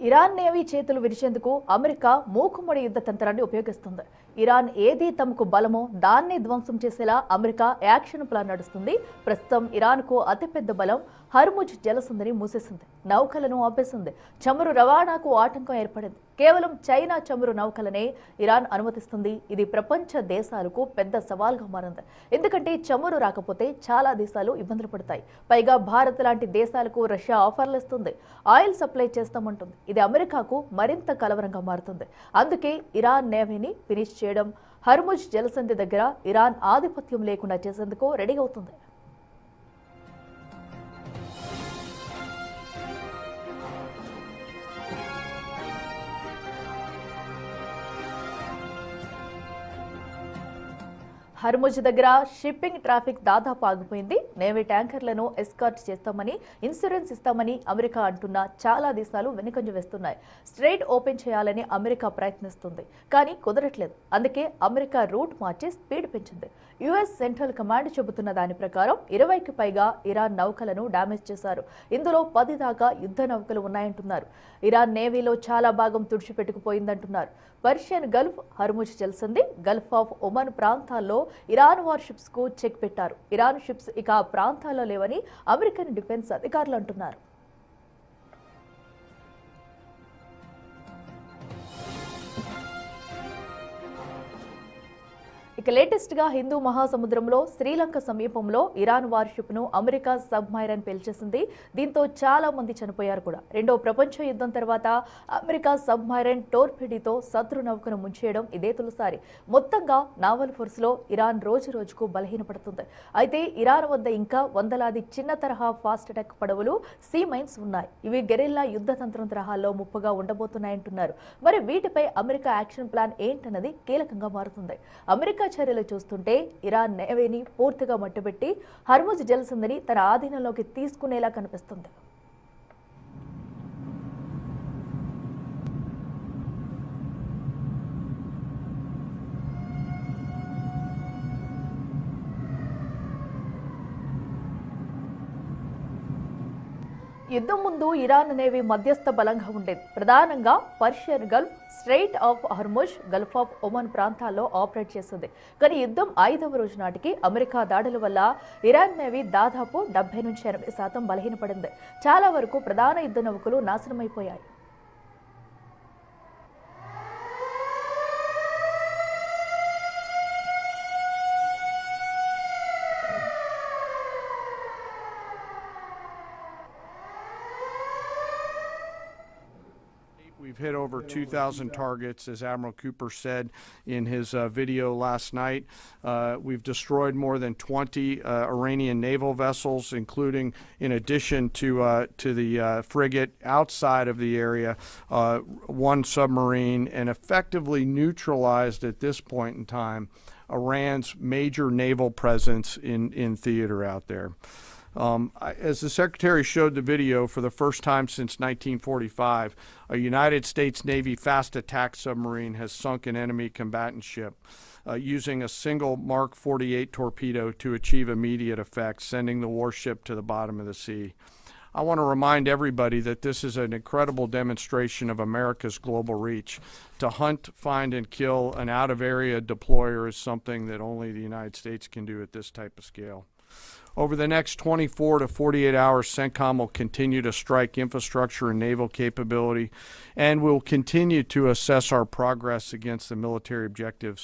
Iran navy చేతులు విరిచేందుకు America మూకుమ్మడి యుద్ధ తంత్రాన్ని ఉపయోగిస్తుంది. ఇరాన్ ఏది తమకు బలమో దాన్ని ధ్వంసం చేసేలా అమెరికా యాక్షన్ ప్లాన్ నడుస్తుంది. ప్రస్తుతం ఇరాన్కు అతిపెద్ద బలం హర్ముజ్ జలసంధిని మూసేసింది, నౌకలను ఆపేసింది. చమురు రవాణాకు ఆటంకం ఏర్పడింది. కేవలం చైనా చమురు నౌకలనే ఇరాన్ అనుమతిస్తుంది. ఇది ప్రపంచ దేశాలకు పెద్ద సవాల్గా మారింది. ఎందుకంటే చమురు రాకపోతే చాలా దేశాలు ఇబ్బందులు పడతాయి. పైగా భారత్ లాంటి దేశాలకు రష్యా ఆఫర్లు ఇస్తుంది, ఆయిల్ సప్లై చేస్తామంటుంది. ఇది అమెరికాకు మరింత కలవరంగా మారుతుంది. అందుకే ఇరాన్ నేవీని ఫినిష్ చేయడం, హర్ముజ్ జలసంధి దగ్గర ఇరాన్ ఆధిపత్యం లేకుండా చేసేందుకు రెడీ అవుతుంది. హర్ముజ్ దగ్గర షిప్పింగ్ ట్రాఫిక్ దాదాపు ఆగిపోయింది. నేవీ ట్యాంకర్లను ఎస్కార్ట్ చేస్తామని, ఇన్సూరెన్స్ ఇస్తామని అమెరికా అంటున్నా చాలా దేశాలు వెనుకంజ వేస్తున్నాయి. స్ట్రైట్ ఓపెన్ చేయాలని అమెరికా ప్రయత్నిస్తుంది, కానీ కుదరట్లేదు. అందుకే అమెరికా రూట్ మార్చి స్పీడ్ పెంచింది. యుఎస్ సెంట్రల్ కమాండ్ చెబుతున్న దాని ప్రకారం 20కి పైగా ఇరాన్ నౌకలను డ్యామేజ్ చేశారు. ఇందులో 10 దాకా యుద్ధ నౌకలు ఉన్నాయంటున్నారు. ఇరాన్ నేవీలో చాలా భాగం తుడిచిపెట్టుకుపోయిందంటున్నారు. పర్షియన్ గల్ఫ్, హర్ముజ్ జలసంధి, గల్ఫ్ ఆఫ్ ఒమన్ ప్రాంతాల్లో ఇరాన్ వార్ షిప్స్ కు చెక్ పెట్టారు. ఇరాన్ షిప్స్ ఇక ఆ ప్రాంతాల్లో లేవని అమెరికన్ డిఫెన్స్ అధికారులు అంటున్నారు. ఇక లేటెస్ట్ గా హిందూ మహాసముద్రంలో శ్రీలంక సమీపంలో ఇరాన్ వార్షిప్ ను అమెరికా సబ్మైరన్ పేల్చేసింది. దీంతో చాలా మంది చనిపోయారు కూడా. రెండో ప్రపంచ యుద్ధం తర్వాత అమెరికా సబ్మైరన్ టోర్పిడీతో శత్రు నౌకను ముంచేయడం ఇదే తొలిసారి. మొత్తంగా నావల్ ఫోర్స్ లో ఇరాన్ రోజు రోజుకు బలహీనపడుతుంది. అయితే ఇరాన్ వద్ద ఇంకా వందలాది చిన్న తరహా ఫాస్ట్ అటాక్ పడవలు, సీ మైన్స్ ఉన్నాయి. ఇవి గెరిల్లా యుద్ధ తంత్రం తరహాలో ముప్పుగా ఉండబోతున్నాయంటున్నారు. మరి వీటిపై అమెరికా యాక్షన్ ప్లాన్ ఏంటన్నది కీలకంగా మారుతుంది. అమెరికా చర్యలు చూస్తుంటే ఇరాన్ నేవీని పూర్తిగా మట్టుబెట్టి హర్ముజ్ జలసంధిని తన ఆధీనంలోకి తీసుకునేలా కనిపిస్తుంది. యుద్ధం ముందు ఇరాన్ నేవీ మధ్యస్థ బలంగా ఉండేది. ప్రధానంగా Persian Gulf, strait of Hormuz, Gulf of Oman ప్రాంతాల్లో ఆపరేట్ చేసింది. కానీ యుద్ధం 5వ రోజు నాటికి అమెరికా దాడుల వల్ల ఇరాన్ నేవీ దాదాపు 70 నుంచి 80% బలహీనపడింది. చాలా వరకు ప్రధాన యుద్ధ నౌకలు నాశనమైపోయాయి. We've hit over 2,000 targets, as Admiral Cooper said in his video last night. We've destroyed more than 20 Iranian naval vessels, including, in addition to the frigate outside of the area, one submarine, and effectively neutralized at this point in time Iran's major naval presence in theater out there. As the Secretary showed the video, for the first time since 1945, a United States Navy fast attack submarine has sunk an enemy combatant ship using a single Mark 48 torpedo to achieve immediate effect, sending the warship to the bottom of the sea. I want to remind everybody that this is an incredible demonstration of America's global reach. To hunt, find, and kill an out-of-area deployer is something that only the United States can do at this type of scale. Over the next 24 to 48 hours, CENTCOM will continue to strike infrastructure and naval capability, and we'll continue to assess our progress against the military objectives.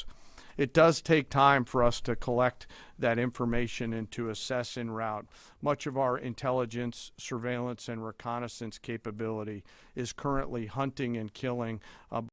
It does take time for us to collect that information and to assess en route. Much of our intelligence, surveillance, and reconnaissance capability is currently hunting and killing